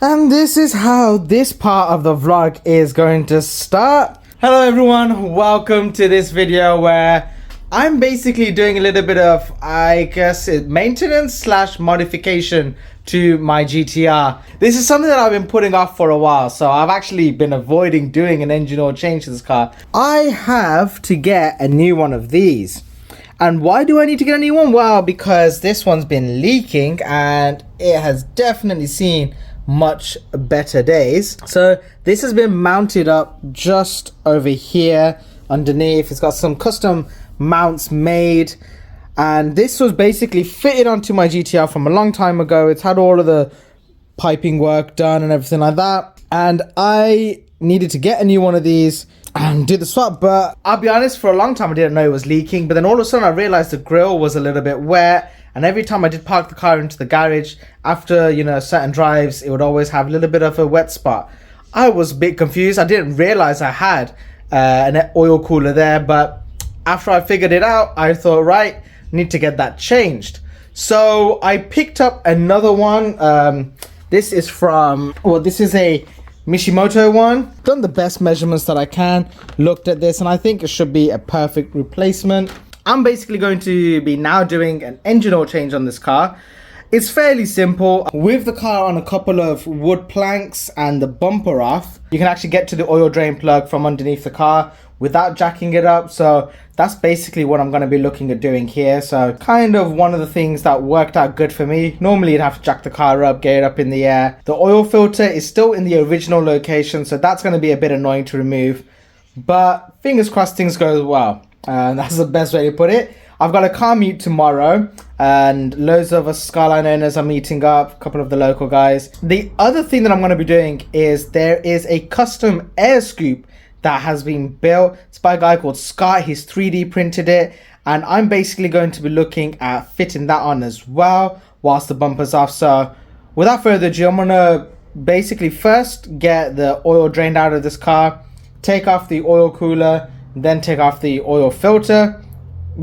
And this is how this part of the vlog is going to start. Hello everyone, welcome to this video where I'm basically doing a little bit of, I guess, maintenance slash modification to my GTR. This is something that I've been putting off for a while, so I've actually been avoiding doing an engine oil change to this car. I have to get a new one of these. And why do I need to get a new one? Well, because this one's been leaking and it has definitely seen much better days. So this has been mounted up just over here underneath. It's got some custom mounts made, and this was basically fitted onto my GTR from a long time ago. It's had all of the piping work done and everything like that, and I needed to get a new one of these and do the swap. But I'll be honest, for a long time I didn't know it was leaking, but then all of a sudden I realized the grill was a little bit wet, and every time I did park the car into the garage after, you know, certain drives, it would always have a little bit of a wet spot. I was a bit confused. I didn't realize I had an oil cooler there, but after I figured it out, I thought, right, need to get that changed. So I picked up another one. This is from, well, this is a Mishimoto one. Done the best measurements that I can, looked at this, and I think it should be a perfect replacement. I'm basically going to be now doing an engine oil change on this car. It's fairly simple. With the car on a couple of wood planks and the bumper off, you can actually get to the oil drain plug from underneath the car without jacking it up. So that's basically what I'm going to be looking at doing here. So kind of one of the things that worked out good for me. Normally you'd have to jack the car up, get it up in the air. The oil filter is still in the original location, so that's going to be a bit annoying to remove. But fingers crossed things go well. And that's the best way to put it. I've got a car meet tomorrow, and loads of us Skyline owners are meeting up, a couple of the local guys. The other thing that I'm going to be doing is there is a custom air scoop that has been built. It's by a guy called Scott. He's 3D printed it, and I'm basically going to be looking at fitting that on as well whilst the bumper's off. So without further ado, I'm going to basically first get the oil drained out of this car, take off the oil cooler, then take off the oil filter.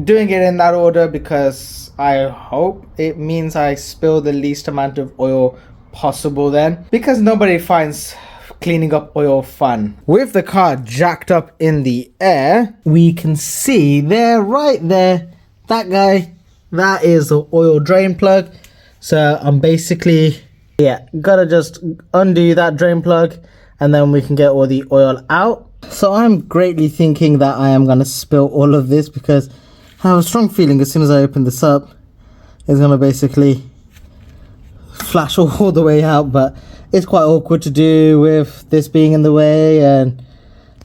Doing it in that order because I hope it means I spill the least amount of oil possible then, because nobody finds cleaning up oil fun. With the car jacked up in the air, we can see there, right there, that guy, that is the oil drain plug. So I'm basically, yeah, gotta just undo that drain plug and then we can get all the oil out. So I'm greatly thinking that I am gonna spill all of this because I have a strong feeling as soon as I open this up, it's gonna basically flash all the way out. But it's quite awkward to do with this being in the way and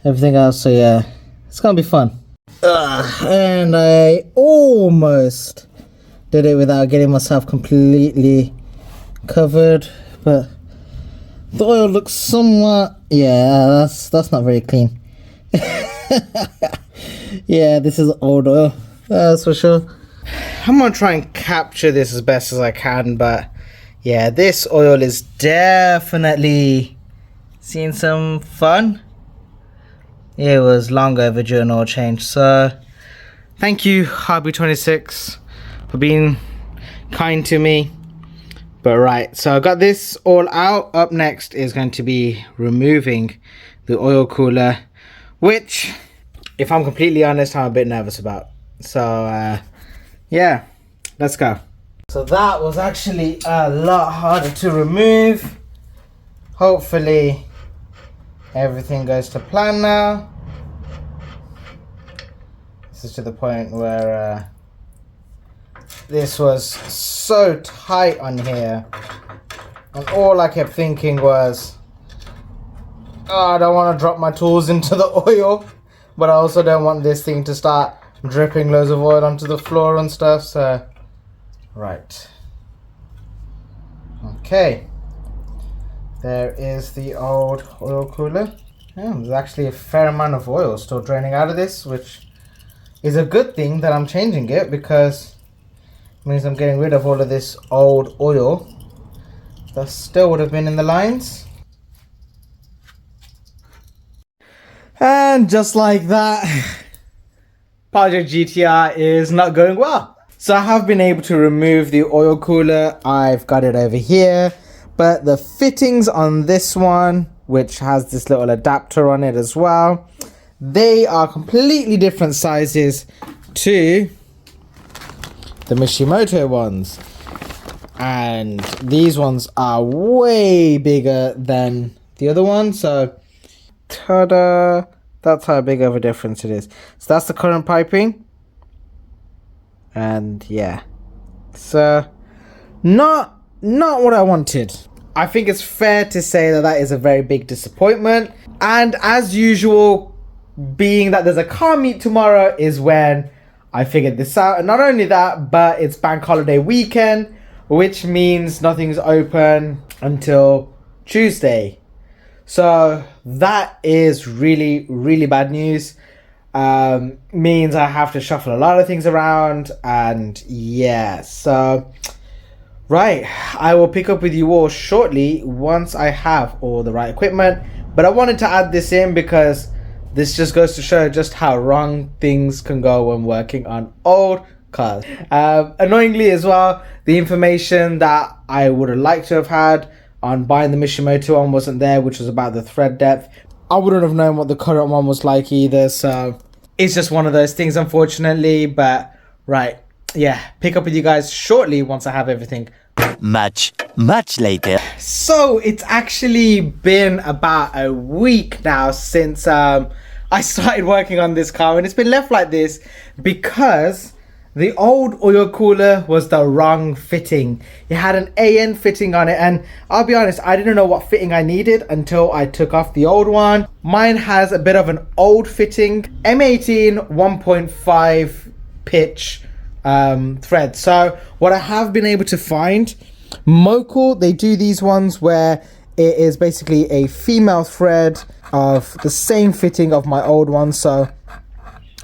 everything else. So yeah, it's gonna be fun. And I almost did it without getting myself completely covered, but the oil looks somewhat, yeah, that's not very clean. Yeah, this is old oil, that's for sure. I'm gonna try and capture this as best as I can, but yeah, this oil is definitely seeing some fun. It was long overdue an oil change, so thank you Hobby26 for being kind to me. But right, so I got this all out. Up next is going to be removing the oil cooler, which, if I'm completely honest, I'm a bit nervous about. So yeah, let's go. So that was actually a lot harder to remove. Hopefully everything goes to plan now. This is to the point where this was so tight on here, and all I kept thinking was, oh, I don't want to drop my tools into the oil, but I also don't want this thing to start dripping loads of oil onto the floor and stuff. So right, okay, there is the old oil cooler. Yeah, there's actually a fair amount of oil still draining out of this, which is a good thing that I'm changing it, because means I'm getting rid of all of this old oil that still would have been in the lines. And just like that, Project GTR is not going well. So I have been able to remove the oil cooler. I've got it over here, But the fittings on this one, which has this little adapter on it as well, they are completely different sizes to the Motul ones. And these ones are way bigger than the other one. So, ta-da! That's how big of a difference it is. So that's the current piping. And yeah. So, not what I wanted. I think it's fair to say that that is a very big disappointment. And as usual, being that there's a car meet tomorrow is when I figured this out. And not only that, but it's bank holiday weekend, which means nothing's open until Tuesday. So that is really, really bad news. Means I have to shuffle a lot of things around, and yeah, so right, I will pick up with you all shortly once I have all the right equipment. But I wanted to add this in because this just goes to show just how wrong things can go when working on old cars. Annoyingly as well, the information that I would have liked to have had on buying the Motul one wasn't there, which was about the thread depth. I wouldn't have known what the current one was like either, so it's just one of those things, unfortunately. But right, yeah, pick up with you guys shortly once I have everything. Much later. So it's actually been about a week now since I started working on this car, and it's been left like this because the old oil cooler was the wrong fitting. It had an AN fitting on it, and I'll be honest, I didn't know what fitting I needed until I took off the old one. Mine has a bit of an old fitting, M18 1.5 pitch thread. So what I have been able to find, Motul, they do these ones where it is basically a female thread of the same fitting of my old one. So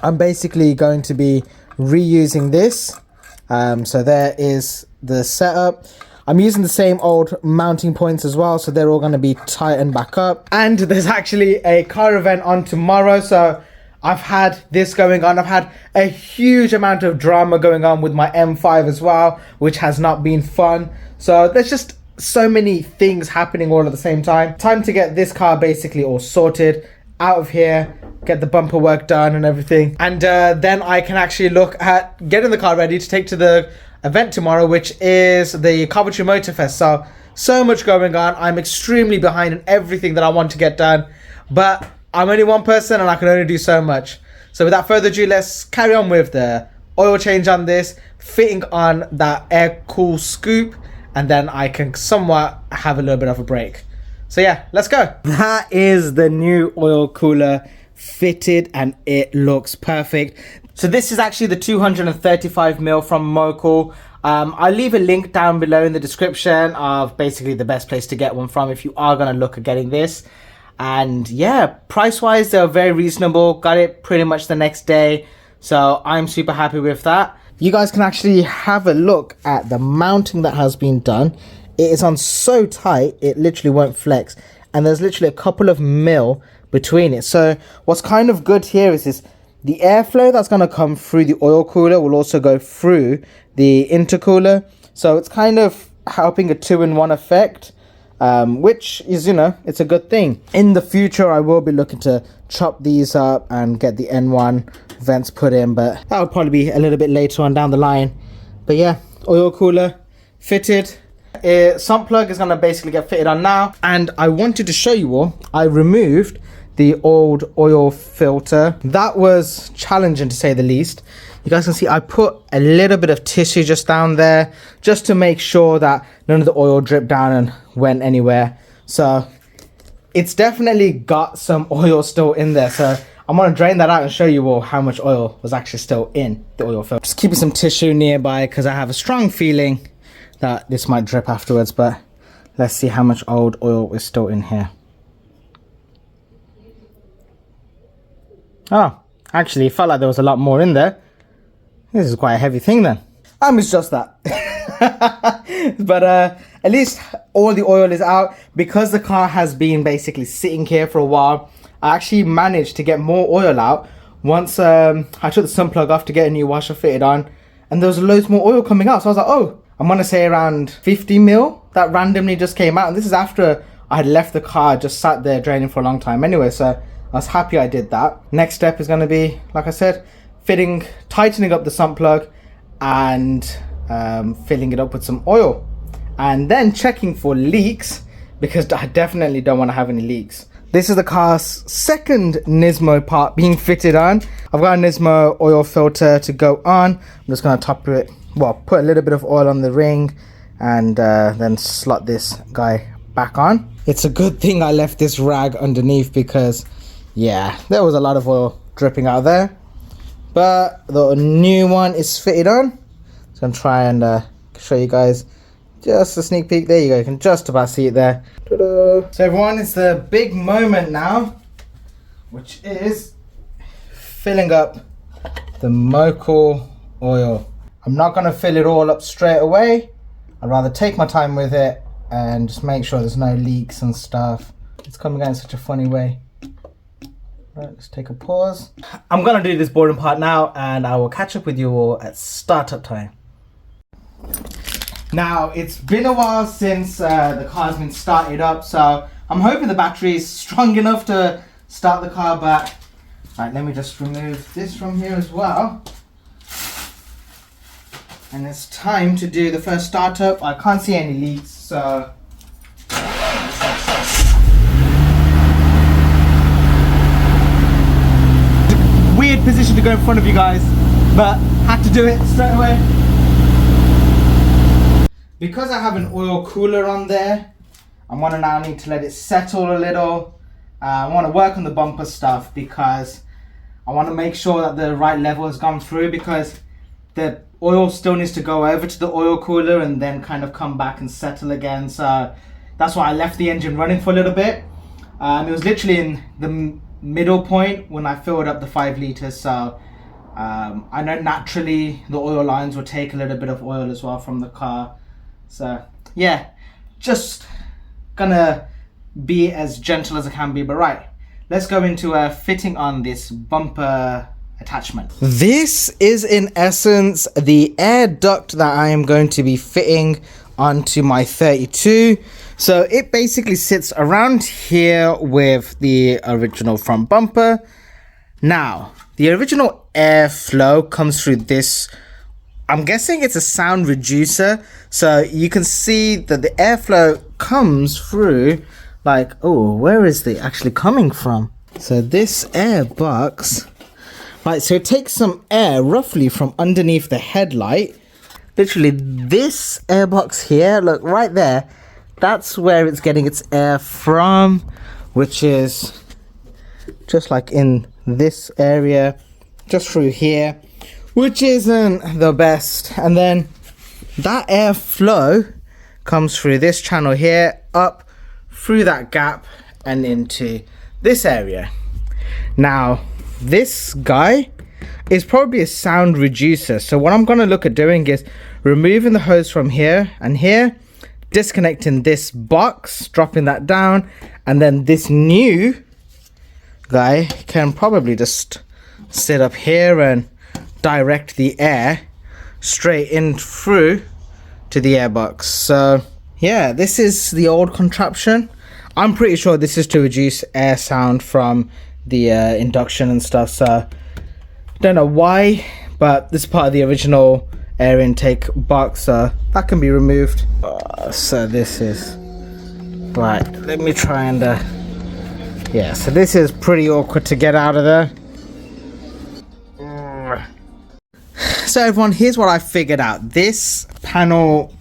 I'm basically going to be reusing this. So there is the setup. I'm using the same old mounting points as well, so they're all going to be tightened back up. And there's actually a car event on tomorrow, so I've had this going on. I've had a huge amount of drama going on with my M5 as well, which has not been fun. So there's just so many things happening all at the same time. Time to get this car basically all sorted, out of here, get the bumper work done and everything, and then I can actually look at getting the car ready to take to the event tomorrow, which is the Coventry Motor Fest. So much going on. I'm extremely behind in everything that I want to get done, but I'm only one person and I can only do so much. So without further ado, let's carry on with the oil change on this, fitting on that air cool scoop, and then I can somewhat have a little bit of a break. So yeah, let's go. That is the new oil cooler fitted, and it looks perfect. So this is actually the 235mm from Motul. I'll leave a link down below in the description of basically the best place to get one from if you are going to look at getting this. And yeah, price wise, they're very reasonable. Got it pretty much the next day, so I'm super happy with that. You guys can actually have a look at the mounting that has been done. It is on so tight, it literally won't flex. And there's literally a couple of mil between it. So what's kind of good here is this, the airflow that's going to come through the oil cooler will also go through the intercooler. So it's kind of helping a 2-in-1 effect, which is, you know, it's a good thing. In the future, I will be looking to chop these up and get the N1 vents put in, but that will probably be a little bit later on down the line. But yeah, oil cooler fitted. Sump plug is going to basically get fitted on now, and I wanted to show you all, I removed the old oil filter. That was challenging to say the least. You guys can see I put a little bit of tissue just down there just to make sure that none of the oil dripped down and went anywhere. So it's definitely got some oil still in there, so I'm going to drain that out and show you all how much oil was actually still in the oil filter. Just keeping some tissue nearby because I have a strong feeling that this might drip afterwards, but let's see how much old oil is still in here. Oh, actually, it felt like there was a lot more in there. This is quite a heavy thing then. It's just that. But at least all the oil is out. Because the car has been basically sitting here for a while, I actually managed to get more oil out once I took the sump plug off to get a new washer fitted on, and there was loads more oil coming out. So I was like, oh, I'm gonna say around 50 mil that randomly just came out, and this is after I had left the car, just sat there draining for a long time anyway, so I was happy I did that. Next step is gonna be, like I said, tightening up the sump plug and filling it up with some oil, and then checking for leaks, because I definitely don't want to have any leaks. This is the car's second Nismo part being fitted on. I've got a Nismo oil filter to go on. I'm just going to put a little bit of oil on the ring, and then slot this guy back on. It's a good thing I left this rag underneath, because yeah, there was a lot of oil dripping out there. But the new one is fitted on. So I'm trying to show you guys just a sneak peek. There you go, you can just about see it there. Ta-da. So everyone, it's the big moment now, which is filling up the Motul oil. I'm not going to fill it all up straight away. I'd rather take my time with it and just make sure there's no leaks and stuff. It's coming out in such a funny way. Right, let's take a pause. I'm going to do this boring part now, and I will catch up with you all at startup time. Now, it's been a while since the car's been started up, so I'm hoping the battery is strong enough to start the car back. Right, let me just remove this from here as well. And it's time to do the first startup. I can't see any leaks, so... Weird position to go in front of you guys, but had to do it straight away. Because I have an oil cooler on there, I'm gonna now need to let it settle a little. I want to work on the bumper stuff, because I want to make sure that the right level has gone through, because the oil still needs to go over to the oil cooler and then kind of come back and settle again. So that's why I left the engine running for a little bit. It was literally in the middle point when I filled up the 5 liters, so I know naturally the oil lines will take a little bit of oil as well from the car. So yeah, just gonna be as gentle as I can be. But right, let's go into fitting on this bumper attachment. This is in essence the air duct that I am going to be fitting onto my 32. So it basically sits around here with the original front bumper. Now, the original airflow comes through this, I'm guessing it's a sound reducer. So you can see that the airflow comes through like, oh, where is it actually coming from? So this air box, right, so it takes some air roughly from underneath the headlight. Literally this air box here, look right there, that's where it's getting its air from, which is just like in this area, just through here, which isn't the best. And then that airflow comes through this channel here, up through that gap and into this area. Now, this guy is probably a sound reducer. So what I'm going to look at doing is removing the hose from here and here, disconnecting this box, dropping that down, and then this new guy can probably just sit up here and direct the air straight in through to the airbox. So yeah, this is the old contraption. I'm pretty sure this is to reduce air sound from the induction and stuff. So don't know why, but this is part of the original air intake box, so that can be removed. So this is right, let me try and yeah, so this is pretty awkward to get out of there. So everyone, here's what I figured out. This panel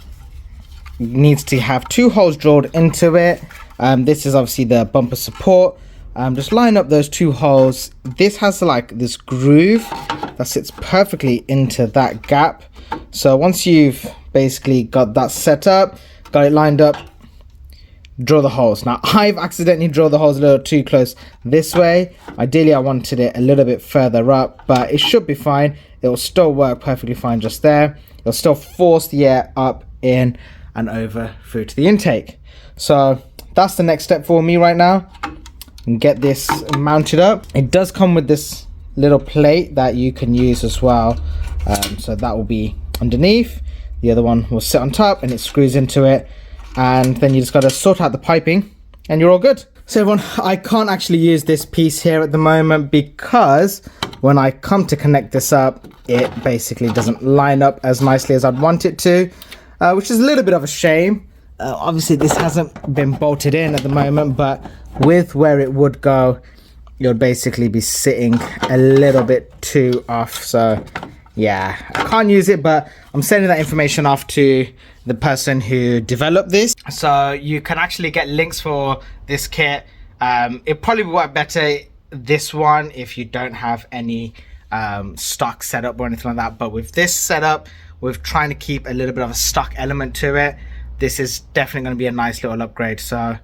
needs to have 2 holes drilled into it. This is obviously the bumper support. Just line up those 2 holes. This has like this groove that sits perfectly into that gap. So once you've basically got that set up, got it lined up, drill the holes. Now I've accidentally drilled the holes a little too close this way. Ideally I wanted it a little bit further up, but it should be fine. It will still work perfectly fine just there. It'll still force the air up, in and over through to the intake. So that's the next step for me right now, and get this mounted up. It does come with this little plate that you can use as well, so that will be underneath. The other one will sit on top and it screws into it. And then you just got to sort out the piping and you're all good. So everyone, I can't actually use this piece here at the moment because when I come to connect this up, it basically doesn't line up as nicely as I'd want it to, which is a little bit of a shame. Obviously this hasn't been bolted in at the moment, but with where it would go, you'll basically be sitting a little bit too off. So yeah, I can't use it, but I'm sending that information off to the person who developed this. So you can actually get links for this kit. It probably would work better, this one, if you don't have any stock setup or anything like that. But with this setup, we're trying to keep a little bit of a stock element to it. This is definitely going to be a nice little upgrade. So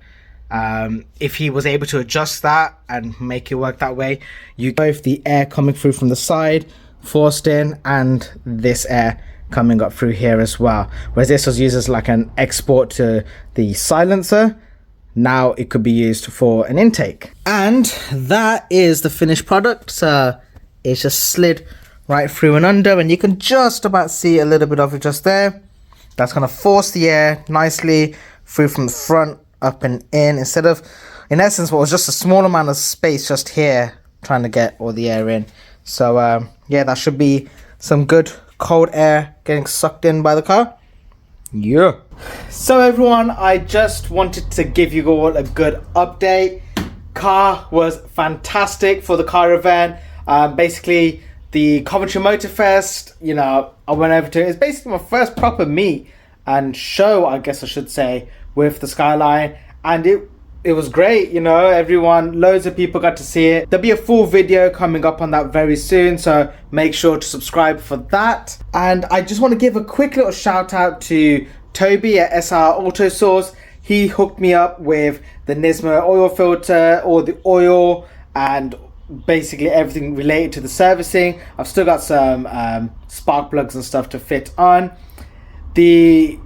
if he was able to adjust that and make it work that way, you both the air coming through from the side, forced in, and this air coming up through here as well. Whereas this was used as like an export to the silencer, now it could be used for an intake. And that is the finished product. So it's just slid right through and under, and you can just about see a little bit of it just there. That's going to force the air nicely through from the front, up and in, instead of, in essence, what was just a small amount of space just here, trying to get all the air in. So yeah, that should be some good cold air getting sucked in by the car. Yeah. So everyone, I just wanted to give you all a good update. Car was fantastic for the car event. Basically, the Coventry Motor Fest, you know, I went over to it. It's basically my first proper meet and show, I guess I should say, with the Skyline, and it was great. You know, everyone, loads of people got to see it. There'll be a full video coming up on that very soon, so make sure to subscribe for that. And I just want to give a quick little shout out to Toby at SR Auto Source. He hooked me up with the Nismo oil filter, or the oil, and basically everything related to the servicing. I've still got some spark plugs and stuff to fit on. The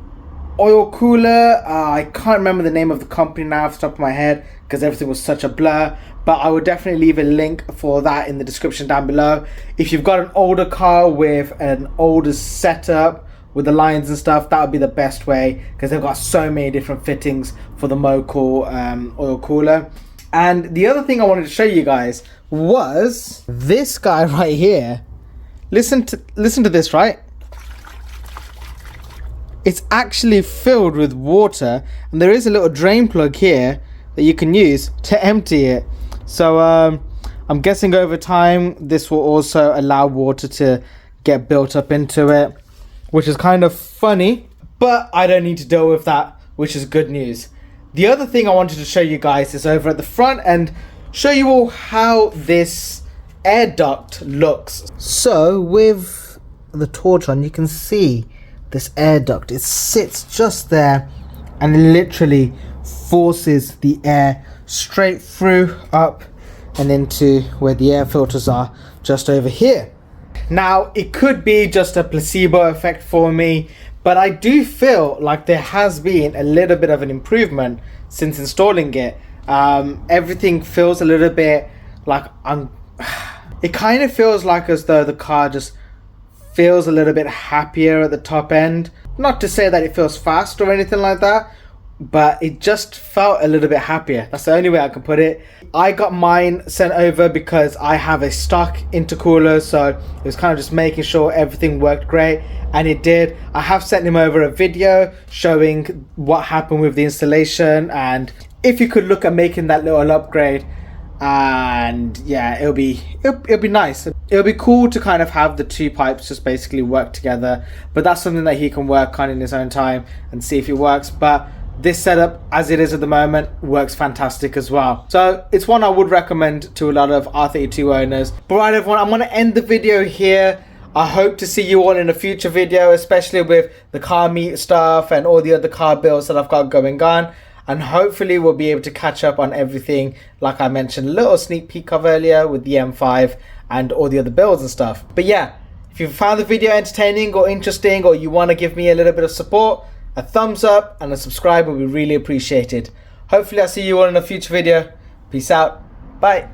oil cooler, I can't remember the name of the company now off the top of my head because everything was such a blur, but I would definitely leave a link for that in the description down below. If you've got an older car with an older setup with the lines and stuff, that would be the best way because they've got so many different fittings for the Motul oil cooler. And the other thing I wanted to show you guys was this guy right here. Listen to this, right? It's actually filled with water, and there is a little drain plug here that you can use to empty it. So I'm guessing over time this will also allow water to get built up into it, which is kind of funny, but I don't need to deal with that, which is good news. The other thing I wanted to show you guys is over at the front and show you all how this air duct looks. So with the torch on, you can see this air duct. It sits just there and it literally forces the air straight through, up and into where the air filters are, just over here. Now it could be just a placebo effect for me, but I do feel like there has been a little bit of an improvement since installing it. Everything feels a little bit like it kind of feels like as though the car just feels a little bit happier at the top end. Not to say that it feels fast or anything like that, but it just felt a little bit happier. That's the only way I can put it. I got mine sent over because I have a stock intercooler, so it was kind of just making sure everything worked great, and it did. I have sent him over a video showing what happened with the installation, and if you could look at making that little upgrade, and yeah, it'll be nice. It'll be cool to kind of have the two pipes just basically work together, but that's something that he can work on in his own time and see if it works. But this setup as it is at the moment works fantastic as well, so it's one I would recommend to a lot of R32 owners. But right everyone, I'm going to end the video here. I hope to see you all in a future video, especially with the car meet stuff and all the other car builds that I've got going on. And hopefully we'll be able to catch up on everything, like I mentioned, a little sneak peek of earlier with the M5 and all the other builds and stuff. But yeah, if you found the video entertaining or interesting, or you want to give me a little bit of support, a thumbs up and a subscribe will be really appreciated. Hopefully I'll see you all in a future video. Peace out. Bye.